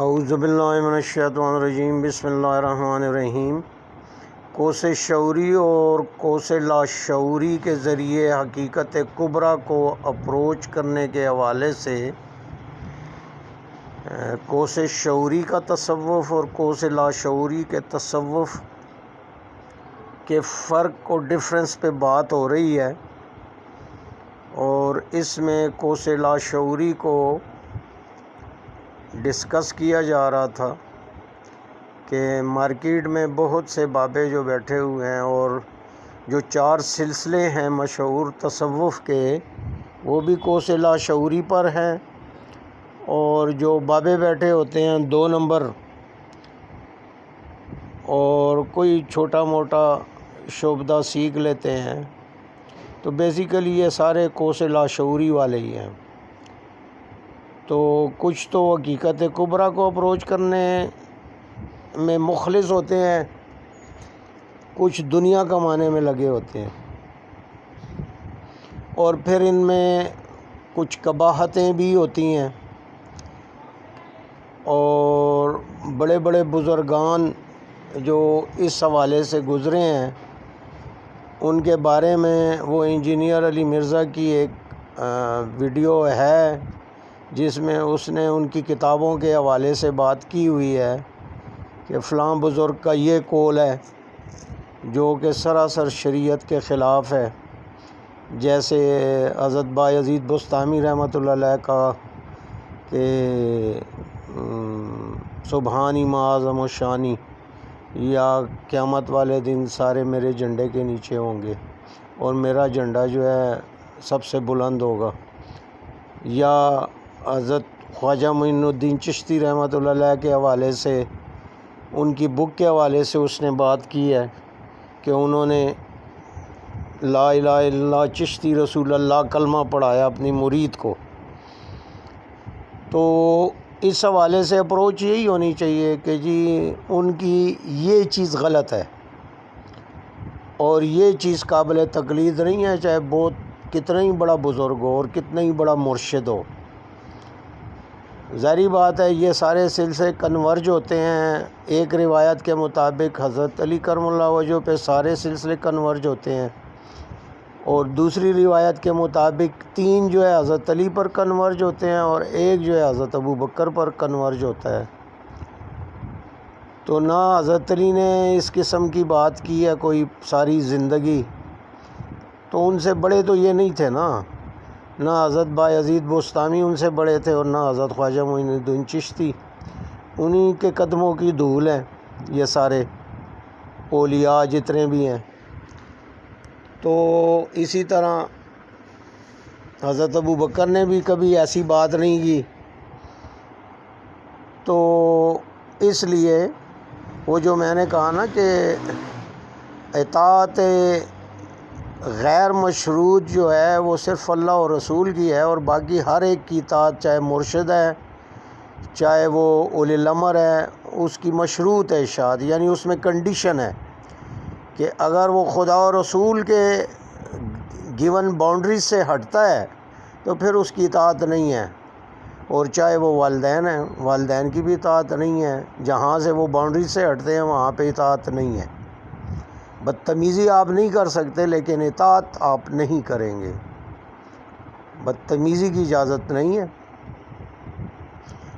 اعوذ باللہ من الشیطان الرجیم، بسم اللہ الرحمن الرحیم۔ کوس شعوری اور کوس لاشعوری کے ذریعے حقیقت کبریٰ کو اپروچ کرنے کے حوالے سے کوس شعوری کا تصوف اور کوس لاشعوری کے تصوف کے فرق اور ڈفرینس پہ بات ہو رہی ہے، اور اس میں کوس لاشعوری کو ڈسکس کیا جا رہا تھا کہ مارکیٹ میں بہت سے بابے جو بیٹھے ہوئے ہیں اور جو 4 سلسلے ہیں مشہور تصوف کے، وہ بھی کوس لاشعوری پر ہیں، اور جو بابے بیٹھے ہوتے ہیں 2 نمبر اور کوئی چھوٹا موٹا شعبدہ سیکھ لیتے ہیں، تو بیسیکلی یہ سارے کوس لاشعوری والے ہی ہیں۔ تو کچھ تو حقیقت کبریٰ کو اپروچ کرنے میں مخلص ہوتے ہیں، کچھ دنیا کمانے میں لگے ہوتے ہیں، اور پھر ان میں کچھ قباحتیں بھی ہوتی ہیں، اور بڑے بڑے بزرگان جو اس حوالے سے گزرے ہیں ان کے بارے میں وہ انجینئر علی مرزا کی ایک ویڈیو ہے جس میں اس نے ان کی کتابوں کے حوالے سے بات کی ہوئی ہے کہ فلاں بزرگ کا یہ قول ہے جو کہ سراسر شریعت کے خلاف ہے، جیسے حضرت بایزید بستامی رحمۃ اللہ علیہ کا کہ سبحانی معظم و شانی، یا قیامت والے دن سارے میرے جھنڈے کے نیچے ہوں گے اور میرا جھنڈا جو ہے سب سے بلند ہوگا، یا حضرت خواجہ معین الدین چشتی رحمۃ اللہ علیہ کے حوالے سے ان کی بک کے حوالے سے اس نے بات کی ہے کہ انہوں نے لا الہ الا اللہ چشتی رسول اللہ کلمہ پڑھایا اپنی مرید کو۔ تو اس حوالے سے اپروچ یہی ہونی چاہیے کہ جی ان کی یہ چیز غلط ہے اور یہ چیز قابل تقلید نہیں ہے، چاہے بہت کتنا ہی بڑا بزرگ ہو اور کتنا ہی بڑا مرشد ہو۔ ظاہری بات ہے یہ سارے سلسلے کنورج ہوتے ہیں، ایک روایت کے مطابق حضرت علی کرم اللہ وجہہ پہ سارے سلسلے کنورج ہوتے ہیں، اور دوسری روایت کے مطابق 3 جو ہے حضرت علی پر کنورج ہوتے ہیں اور 1 جو ہے حضرت ابو بکر پر کنورج ہوتا ہے۔ تو نہ حضرت علی نے اس قسم کی بات کی ہے کوئی ساری زندگی، تو ان سے بڑے تو یہ نہیں تھے نا، نہ حضرت بایزید بستامی ان سے بڑے تھے اور نہ حضرت خواجہ معین الدین چشتی، انہی کے قدموں کی دھول ہیں یہ سارے اولیاء جتنے بھی ہیں۔ تو اسی طرح حضرت ابو بکر نے بھی کبھی ایسی بات نہیں کی، تو اس لیے وہ جو میں نے کہا نا کہ اطاعت غیر مشروط جو ہے وہ صرف اللہ اور رسول کی ہے، اور باقی ہر ایک کی اطاعت چاہے مرشد ہے چاہے وہ اولی الامر ہے اس کی مشروط ہے ارشاد، یعنی اس میں کنڈیشن ہے کہ اگر وہ خدا اور رسول کے گیون باؤنڈریز سے ہٹتا ہے تو پھر اس کی اطاعت نہیں ہے، اور چاہے وہ والدین ہیں والدین کی بھی اطاعت نہیں ہے، جہاں سے وہ باؤنڈریز سے ہٹتے ہیں وہاں پہ اطاعت نہیں ہے۔ بدتمیزی آپ نہیں کر سکتے لیکن اطاعت آپ نہیں کریں گے، بدتمیزی کی اجازت نہیں ہے۔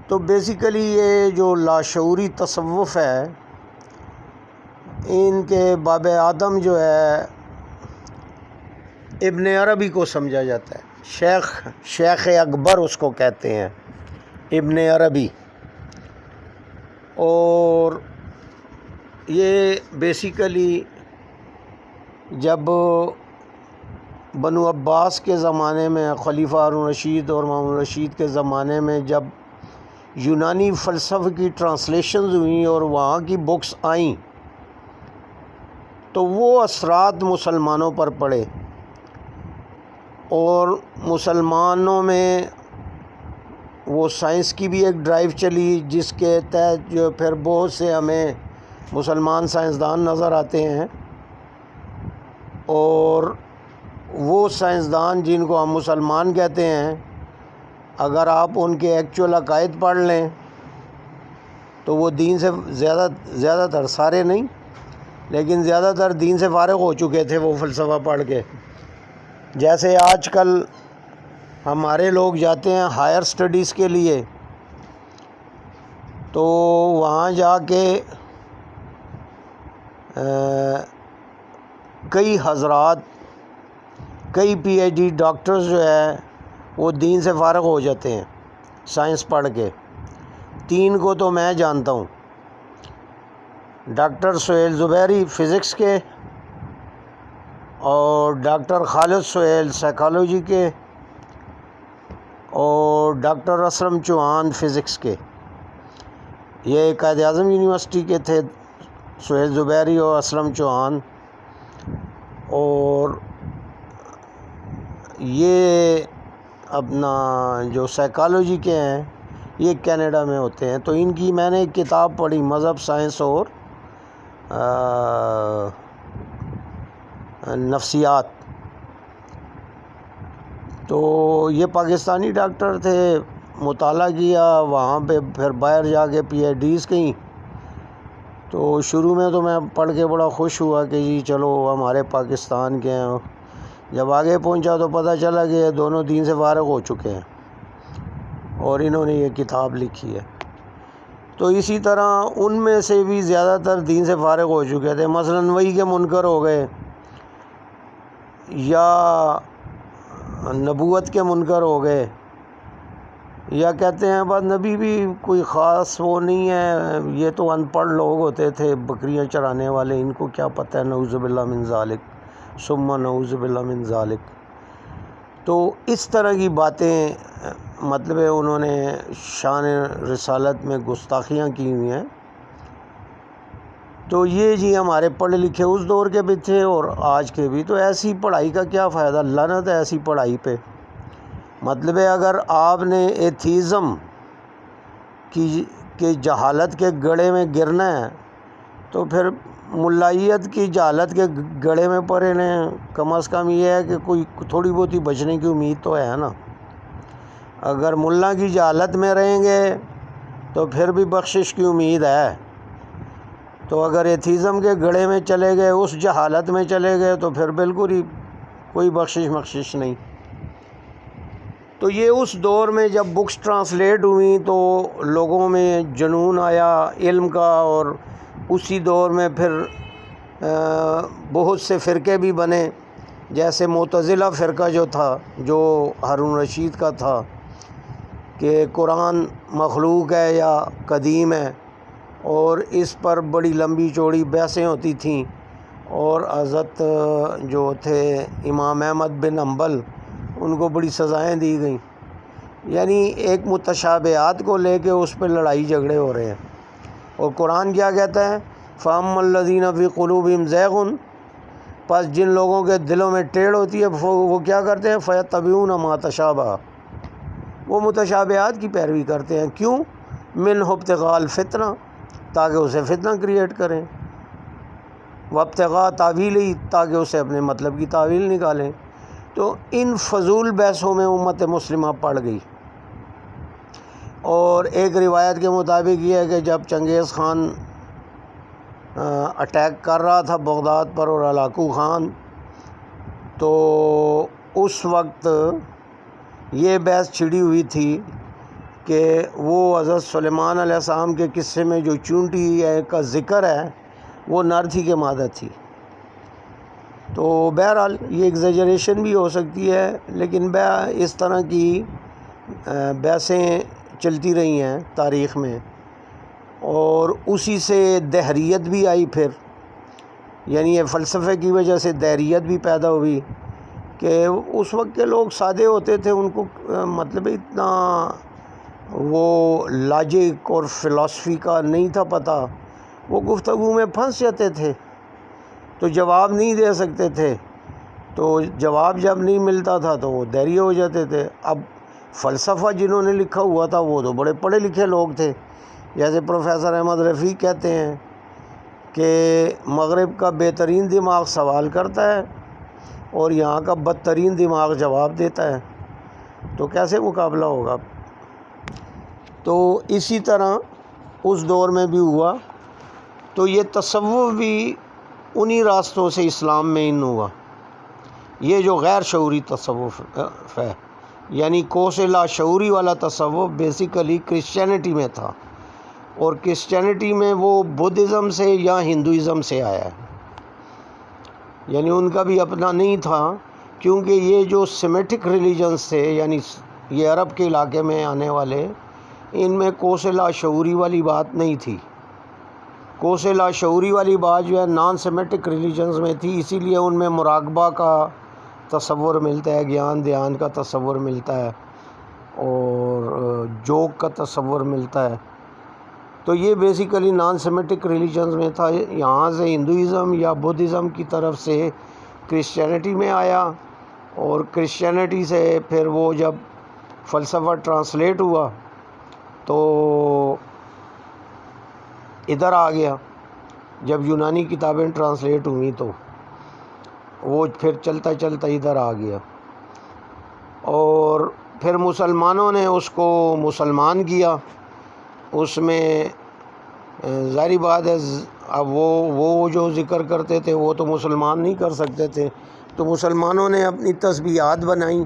تو بیسیکلی یہ جو لاشعوری تصوف ہے ان کے باب آدم جو ہے ابن عربی کو سمجھا جاتا ہے، شیخ اکبر اس کو کہتے ہیں، ابن عربی، اور یہ بیسیکلی جب بنو عباس کے زمانے میں خلیفہ ہارون رشید اور مامون رشید کے زمانے میں جب یونانی فلسفے کی ٹرانسلیشنز ہوئیں اور وہاں کی بکس آئیں تو وہ اثرات مسلمانوں پر پڑے، اور مسلمانوں میں وہ سائنس کی بھی ایک ڈرائیو چلی جس کے تحت جو پھر بہت سے ہمیں مسلمان سائنسدان نظر آتے ہیں، اور وہ سائنسدان جن کو ہم مسلمان کہتے ہیں اگر آپ ان کے ایکچول عقائد پڑھ لیں تو وہ دین سے زیادہ تر، سارے نہیں لیکن زیادہ تر دین سے فارغ ہو چکے تھے وہ فلسفہ پڑھ کے۔ جیسے آج کل ہمارے لوگ جاتے ہیں ہائر سٹڈیز کے لیے، تو وہاں جا کے کئی حضرات، کئی پی ایچ ڈی ڈاکٹرز جو ہے وہ دین سے فارغ ہو جاتے ہیں سائنس پڑھ کے۔ 3 کو تو میں جانتا ہوں، ڈاکٹر سہیل زبیری فزکس کے، اور ڈاکٹر خالد سہیل سائیکالوجی کے، اور ڈاکٹر اسلم چوہان فزکس کے۔ یہ قائد اعظم یونیورسٹی کے تھے سہیل زبیری اور اسلم چوہان، اور یہ اپنا جو سائیکالوجی کے ہیں یہ کینیڈا میں ہوتے ہیں۔ تو ان کی میں نے ایک کتاب پڑھی، مذہب، سائنس اور نفسیات۔ تو یہ پاکستانی ڈاکٹر تھے، مطالعہ کیا وہاں پہ، پھر باہر جا کے پی ایچ ڈیز کیں۔ تو شروع میں تو میں پڑھ کے بڑا خوش ہوا کہ جی چلو ہمارے پاکستان کے ہیں۔ جب آگے پہنچا تو پتہ چلا کہ یہ دونوں دین سے فارغ ہو چکے ہیں اور انہوں نے یہ کتاب لکھی ہے۔ تو اسی طرح ان میں سے بھی زیادہ تر دین سے فارغ ہو چکے تھے، مثلاً وحی کے منکر ہو گئے، یا نبوت کے منکر ہو گئے، یا کہتے ہیں بس نبی بھی کوئی خاص وہ نہیں ہے، یہ تو ان پڑھ لوگ ہوتے تھے بکریاں چرانے والے، ان کو کیا پتہ ہے، نعوذ باللہ من ذالک ثم نعوذ باللہ من ذالک۔ تو اس طرح کی باتیں مطلب ہے انہوں نے شان رسالت میں گستاخیاں کی ہوئی ہیں۔ تو یہ جی ہمارے پڑھے لکھے اس دور کے بھی تھے اور آج کے بھی۔ تو ایسی پڑھائی کا کیا فائدہ، لعنت ہے ایسی پڑھائی پہ۔ مطلب ہے اگر آپ نے ایتھیزم کی جہالت کے گڑھے میں گرنا ہے تو پھر ملائیت کی جہالت کے گڑھے میں پڑے رہیں۔ کم از کم یہ ہے کہ کوئی تھوڑی بہت ہی بچنے کی امید تو ہے نا۔ اگر ملا کی جہالت میں رہیں گے تو پھر بھی بخشش کی امید ہے، تو اگر ایتھیزم کے گڑھے میں چلے گئے، اس جہالت میں چلے گئے، تو پھر بالکل ہی کوئی بخشش نہیں۔ تو یہ اس دور میں جب بکس ٹرانسلیٹ ہوئیں تو لوگوں میں جنون آیا علم کا، اور اسی دور میں پھر بہت سے فرقے بھی بنے، جیسے معتزلہ فرقہ جو تھا، جو ہارون رشید کا تھا کہ قرآن مخلوق ہے یا قدیم ہے، اور اس پر بڑی لمبی چوڑی بحثیں ہوتی تھیں، اور حضرت جو تھے امام احمد بن حنبل ان کو بڑی سزائیں دی گئیں۔ یعنی ایک متشابہات کو لے کے اس پہ لڑائی جھگڑے ہو رہے ہیں۔ اور قرآن کیا کہتا ہے، فَأَمَّا الَّذِينَ فِي قُلُوبِهِمْ زَيْغٌ، پس جن لوگوں کے دلوں میں ٹیڑھ ہوتی ہے وہ کیا کرتے ہیں، فَيَتَّبِعُونَ مَا تَشَابَهَ، وہ متشابہات کی پیروی کرتے ہیں۔ کیوں؟ مِنْهُ ابْتِغَاءَ الْفِتْنَةِ، تاکہ اسے فتنہ کریٹ کریں، وَابْتِغَاءَ تَأْوِيلِهِ، تاکہ اسے اپنے مطلب کی تعویل نکالیں۔ تو ان فضول بحثوں میں امت مسلمہ پڑ گئی۔ اور ایک روایت کے مطابق یہ ہے کہ جب چنگیز خان اٹیک کر رہا تھا بغداد پر اور ہلاکو خان، تو اس وقت یہ بحث چھڑی ہوئی تھی کہ وہ حضرت سلیمان علیہ السلام کے قصے میں جو چونٹی کا ذکر ہے وہ نر تھی کہ مادہ تھی۔ تو بہرحال یہ ایگزیجریشن بھی ہو سکتی ہے، لیکن اس طرح کی بحثیں چلتی رہی ہیں تاریخ میں، اور اسی سے دہریت بھی آئی پھر، یعنی یہ فلسفے کی وجہ سے دہریت بھی پیدا ہوئی کہ اس وقت کے لوگ سادے ہوتے تھے، ان کو مطلب اتنا وہ لاجک اور فلسفی کا نہیں تھا پتہ، وہ گفتگو میں پھنس جاتے تھے تو جواب نہیں دے سکتے تھے، تو جواب جب نہیں ملتا تھا تو وہ دہریے ہو جاتے تھے۔ اب فلسفہ جنہوں نے لکھا ہوا تھا وہ تو بڑے پڑھے لکھے لوگ تھے، جیسے پروفیسر احمد رفیق کہتے ہیں کہ مغرب کا بہترین دماغ سوال کرتا ہے اور یہاں کا بدترین دماغ جواب دیتا ہے، تو کیسے مقابلہ ہوگا؟ تو اسی طرح اس دور میں بھی ہوا، تو یہ تصوف بھی انہی راستوں سے اسلام میں ان ہوا۔ یہ جو غیر شعوری تصوف ہے، یعنی کوس لاشعوری والا تصوف بیسیکلی کرسچینٹی میں تھا، اور کرسچینٹی میں وہ بدھزم سے یا ہندوازم سے آیا ہے، یعنی ان کا بھی اپنا نہیں تھا، کیونکہ یہ جو سیمیٹک ریلیجنس تھے، یعنی یہ عرب کے علاقے میں آنے والے، ان میں کوس لاشعوری والی بات نہیں تھی۔ کوس لاشعوری والی بات جو ہے نان سیمیٹک ریلیجنز میں تھی، اسی لیے ان میں مراقبہ کا تصور ملتا ہے، گیان دھیان کا تصور ملتا ہے، اور جوگ کا تصور ملتا ہے۔ تو یہ بیسیکلی نان سیمیٹک ریلیجنز میں تھا۔ یہاں سے ہندوازم یا بدھزم کی طرف سے کرسچینٹی میں آیا، اور کرسچینٹی سے پھر وہ جب فلسفہ ٹرانسلیٹ ہوا تو ادھر آ گیا۔ جب یونانی کتابیں ٹرانسلیٹ ہوئیں تو وہ پھر چلتا چلتا ادھر آ گیا، اور پھر مسلمانوں نے اس کو مسلمان کیا۔ اس میں ظاہری بات ہے، اب وہ جو ذکر کرتے تھے وہ تو مسلمان نہیں کر سکتے تھے، تو مسلمانوں نے اپنی تسبیحات بنائیں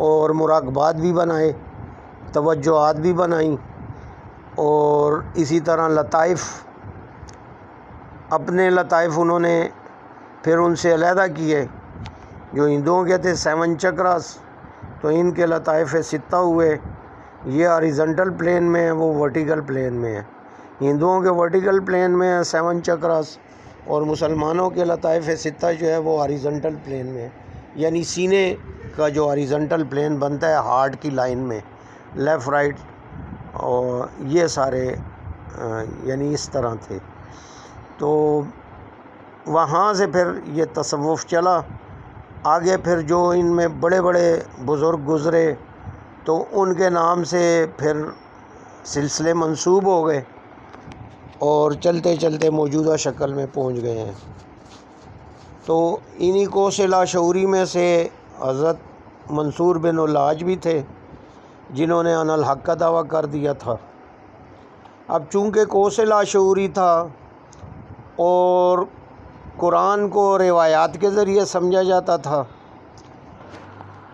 اور مراقبات بھی بنائے، توجہات بھی بنائیں، اور اسی طرح لطائف، اپنے لطائف انہوں نے پھر ان سے علیحدہ کیے۔ جو ہندوؤں کے تھے 7 چکراس، تو ان کے لطائف 6 ہوئے، یہ ہاریزنٹل پلین میں ہے، وہ ورٹیکل پلین میں ہے۔ ہندوؤں کے ورٹیکل پلین میں ہے 7 چکراس، اور مسلمانوں کے لطائف 6 جو ہے وہ ہاریزنٹل پلین میں ہے، یعنی سینے کا جو ہاریزنٹل پلین بنتا ہے ہارٹ کی لائن میں، لیفٹ رائٹ، اور یہ سارے یعنی اس طرح تھے۔ تو وہاں سے پھر یہ تصوف چلا آگے۔ پھر جو ان میں بڑے بڑے بزرگ گزرے تو ان کے نام سے پھر سلسلے منسوب ہو گئے، اور چلتے چلتے موجودہ شکل میں پہنچ گئے ہیں۔ تو انہی کوس لاشعوری میں سے حضرت منصور بن الحاج بھی تھے، جنہوں نے انا الحق کا دعویٰ کر دیا تھا۔ اب چونکہ کوس لاشعوری تھا اور قرآن کو روایات کے ذریعے سمجھا جاتا تھا،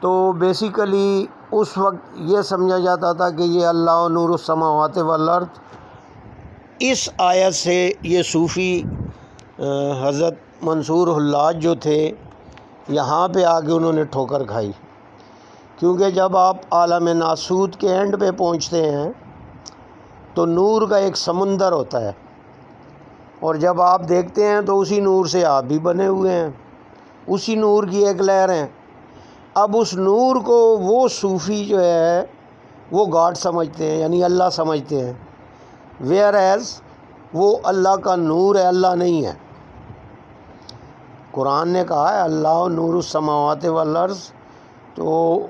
تو بیسیکلی اس وقت یہ سمجھا جاتا تھا کہ یہ اللہ نور السماوات والارض، اس آیت سے یہ صوفی حضرت منصور حلاج جو تھے یہاں پہ آگے انہوں نے ٹھوکر کھائی، کیونکہ جب آپ عالم ناسوت کے اینڈ پہ پہنچتے ہیں تو نور کا ایک سمندر ہوتا ہے، اور جب آپ دیکھتے ہیں تو اسی نور سے آپ بھی بنے ہوئے ہیں، اسی نور کی ایک لہر ہیں۔ اب اس نور کو وہ صوفی جو ہے وہ گاڈ سمجھتے ہیں، یعنی اللہ سمجھتے ہیں، ویئر ایز وہ اللہ کا نور ہے، اللہ نہیں ہے۔ قرآن نے کہا ہے اللہ نور السماوات والارض، تو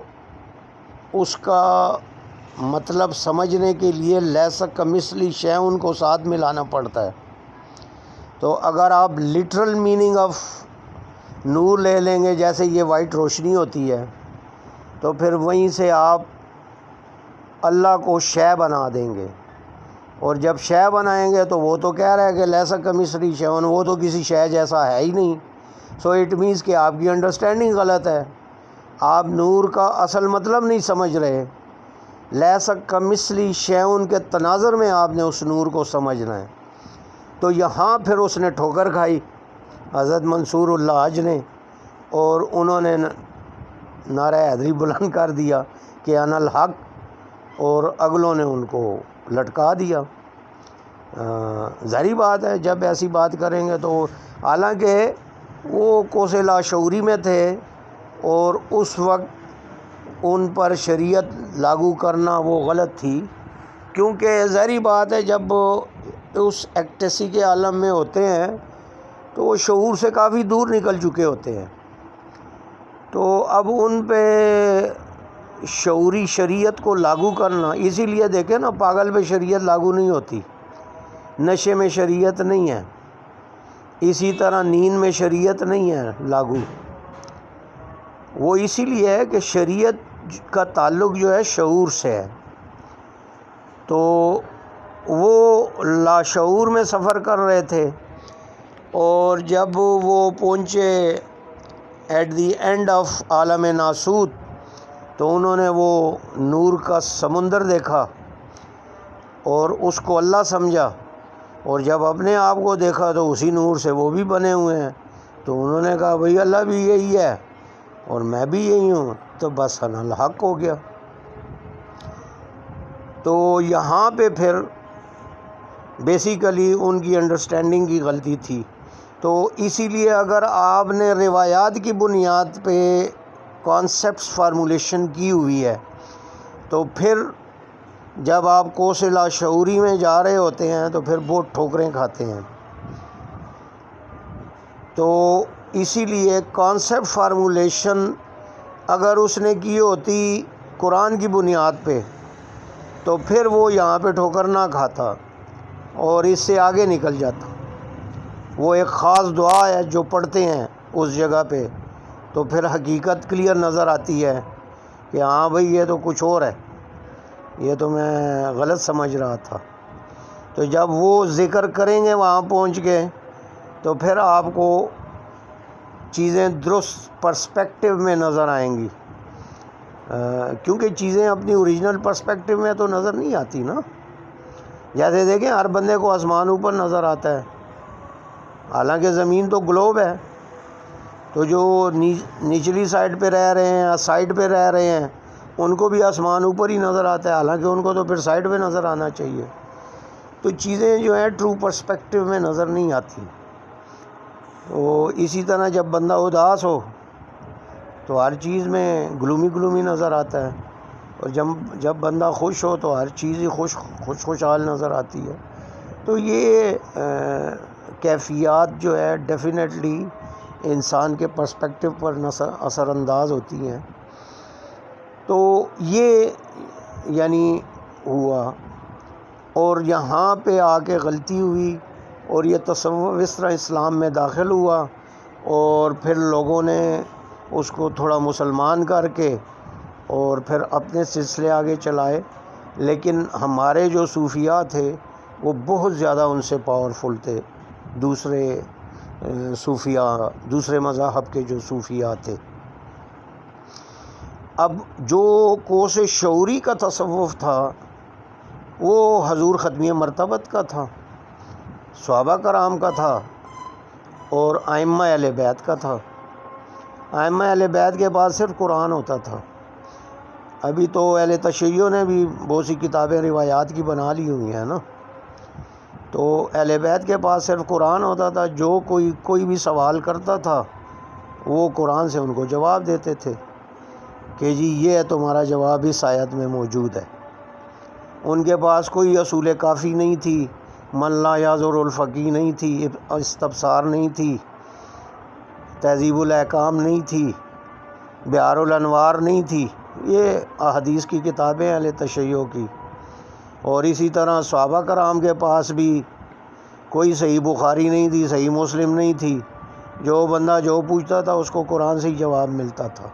اس کا مطلب سمجھنے کے لیے لیس کمثلہ شیء ان کو ساتھ ملانا پڑتا ہے۔ تو اگر آپ لٹرل میننگ آف نور لے لیں گے، جیسے یہ وائٹ روشنی ہوتی ہے، تو پھر وہیں سے آپ اللہ کو شے بنا دیں گے، اور جب شے بنائیں گے تو وہ تو کہہ رہا ہے کہ لیس کمثلہ شیء، وہ تو کسی شے جیسا ہے ہی نہیں۔ سو اٹ مینس کہ آپ کی انڈرسٹینڈنگ غلط ہے، آپ نور کا اصل مطلب نہیں سمجھ رہے۔ لیس کمثلہ شیء کے تناظر میں آپ نے اس نور کو سمجھنا ہے۔ تو یہاں پھر اس نے ٹھوکر کھائی حضرت منصور الحاج نے، اور انہوں نے نعرہ حیدری بلند کر دیا کہ انا الحق، اور اگلوں نے ان کو لٹکا دیا۔ ظاہری بات ہے جب ایسی بات کریں گے تو، حالانکہ وہ کوس لاشعوری میں تھے، اور اس وقت ان پر شریعت لاگو کرنا وہ غلط تھی، کیونکہ ظاہری بات ہے جب اس ایکٹیسی کے عالم میں ہوتے ہیں تو وہ شعور سے کافی دور نکل چکے ہوتے ہیں۔ تو اب ان پہ شعوری شریعت کو لاگو کرنا، اسی لیے دیکھیں نا پاگل پہ شریعت لاگو نہیں ہوتی، نشے میں شریعت نہیں ہے، اسی طرح نیند میں شریعت نہیں ہے لاگو۔ وہ اسی لیے ہے کہ شریعت کا تعلق جو ہے شعور سے ہے۔ تو وہ لاشعور میں سفر کر رہے تھے، اور جب وہ پہنچے ایٹ دی اینڈ آف عالم ناسوت تو انہوں نے وہ نور کا سمندر دیکھا اور اس کو اللہ سمجھا، اور جب اپنے آپ کو دیکھا تو اسی نور سے وہ بھی بنے ہوئے ہیں، تو انہوں نے کہا بھئی اللہ بھی یہی ہے اور میں بھی یہی ہوں، تو بس انا الحق ہو گیا۔ تو یہاں پہ پھر بیسیکلی ان کی انڈرسٹینڈنگ کی غلطی تھی۔ تو اسی لیے اگر آپ نے روایات کی بنیاد پہ کانسیپٹس فارمولیشن کی ہوئی ہے تو پھر جب آپ کوس لاشعوری میں جا رہے ہوتے ہیں تو پھر بہت ٹھوکریں کھاتے ہیں۔ تو اسی لیے کانسیپٹ فارمولیشن اگر اس نے کی ہوتی قرآن کی بنیاد پہ تو پھر وہ یہاں پہ ٹھوکر نہ کھاتا اور اس سے آگے نکل جاتا۔ وہ ایک خاص دعا ہے جو پڑھتے ہیں اس جگہ پہ، تو پھر حقیقت کلیئر نظر آتی ہے کہ ہاں بھئی یہ تو کچھ اور ہے، یہ تو میں غلط سمجھ رہا تھا۔ تو جب وہ ذکر کریں گے وہاں پہنچ کے تو پھر آپ کو چیزیں درست پرسپیکٹیو میں نظر آئیں گی، کیونکہ چیزیں اپنی اوریجنل پرسپیکٹیو میں تو نظر نہیں آتی نا۔ جیسے دیکھیں ہر بندے کو آسمان اوپر نظر آتا ہے، حالانکہ زمین تو گلوب ہے، تو جو نچلی سائڈ پہ رہ رہے ہیں یا سائڈ پہ رہ رہے ہیں ان کو بھی آسمان اوپر ہی نظر آتا ہے، حالانکہ ان کو تو پھر سائڈ پہ نظر آنا چاہیے۔ تو چیزیں جو ہیں ٹرو پرسپیکٹیو میں نظر نہیں آتی۔ تو اسی طرح جب بندہ اداس ہو تو ہر چیز میں گلومی نظر آتا ہے، اور جب بندہ خوش ہو تو ہر چیز ہی خوشحال نظر آتی ہے۔ تو یہ کیفیات جو ہے ڈیفینیٹلی انسان کے پرسپیکٹیو پر اثر انداز ہوتی ہیں۔ تو یہ یعنی ہوا، اور یہاں پہ آ کے غلطی ہوئی اور یہ تصوف اس طرح اسلام میں داخل ہوا، اور پھر لوگوں نے اس کو تھوڑا مسلمان کر کے اور پھر اپنے سلسلے آگے چلائے۔ لیکن ہمارے جو صوفیاء تھے وہ بہت زیادہ ان سے پاورفل تھے، دوسرے صوفیاء، دوسرے مذاہب کے جو صوفیاء تھے۔ اب جو کوس شعوری کا تصوف تھا وہ حضور ختمی مرتبت کا تھا، صحابہ کرام کا تھا، اور ائمہ اہل بیت کا تھا۔ ائمہ اہل بیت کے بعد صرف قرآن ہوتا تھا۔ ابھی تو اہل تشیع نے بھی بہت سی کتابیں روایات کی بنا لی ہوئی ہیں نا، تو اہل بیت کے پاس صرف قرآن ہوتا تھا۔ جو کوئی بھی سوال کرتا تھا وہ قرآن سے ان کو جواب دیتے تھے کہ جی یہ تمہارا جواب اس آیت میں موجود ہے۔ ان کے پاس کوئی اصول کافی نہیں تھی، من لا یعذر الفقی نہیں تھی، استبصار نہیں تھی، تہذیب الاحکام نہیں تھی، بحار الانوار نہیں تھی۔ یہ احادیث کی کتابیں اہل تشیع کی۔ اور اسی طرح صحابہ کرام کے پاس بھی کوئی صحیح بخاری نہیں تھی، صحیح مسلم نہیں تھی۔ جو بندہ جو پوچھتا تھا اس کو قرآن سے ہی جواب ملتا تھا۔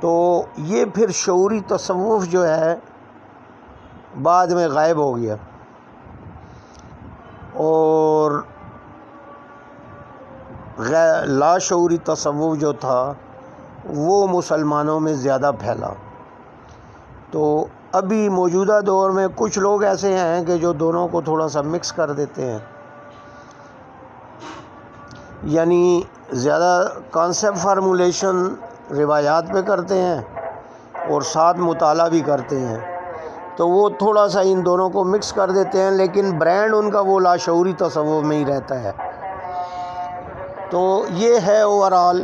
تو یہ پھر شعوری تصوف جو ہے بعد میں غائب ہو گیا، اور لاشعوری تصوف جو تھا وہ مسلمانوں میں زیادہ پھیلا۔ تو ابھی موجودہ دور میں کچھ لوگ ایسے ہیں کہ جو دونوں کو تھوڑا سا مکس کر دیتے ہیں، یعنی زیادہ کانسیپٹ فارمولیشن روایات پہ کرتے ہیں اور ساتھ مطالعہ بھی کرتے ہیں، تو وہ تھوڑا سا ان دونوں کو مکس کر دیتے ہیں، لیکن برانڈ ان کا وہ لاشعوری تصوف میں ہی رہتا ہے۔ تو یہ ہے اوورآل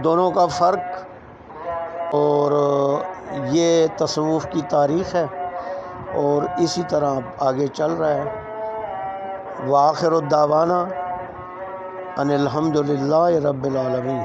دونوں کا فرق، اور یہ تصوف کی تاریخ ہے، اور اسی طرح آگے چل رہا ہے۔ وآخر الدعوانا ان الحمد للہ رب العالمین۔